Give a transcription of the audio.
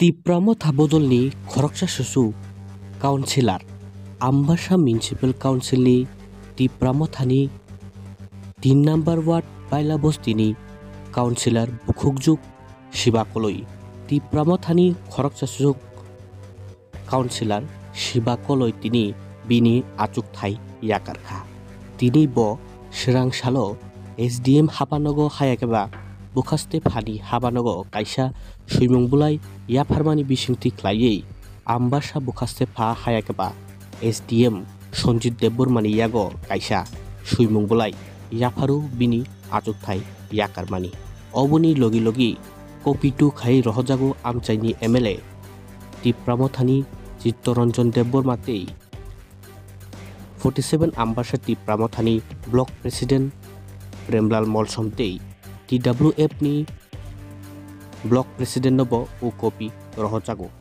Tipra Motha bodolni Khoroksa Susu Councilor Ambasha Municipal Council ni Tipra Mothani 3 number ward Baila Bostini Councilor Bukhukjuk Shibakoloi Tipra Mothani Khoroksa Susu Councilor Shibakoloi tini Bini Achukthai Yakarkha tini bo Sirang Shalo SDM Hapanogo Hayakeba Bukhaste Phani Habanogo Kaisa Suimungbulai Yafarmani Bishingti Klayei Ambasha Bukhaste Pha Hayakeba SDM Sonjit Debormani Yago Kaisa Suimungbulai Yafaru Bini Achukthai Yakarmani Obuni Logi Logi Kopitu Khai Rohojago Amchaini MLA Tipra Mothani Chittoranjan Debormatei 47 Ambasha Tipra Mothani Block President Premlal Molsomtei TWF ni Block President Nobo Ukopi Rohojago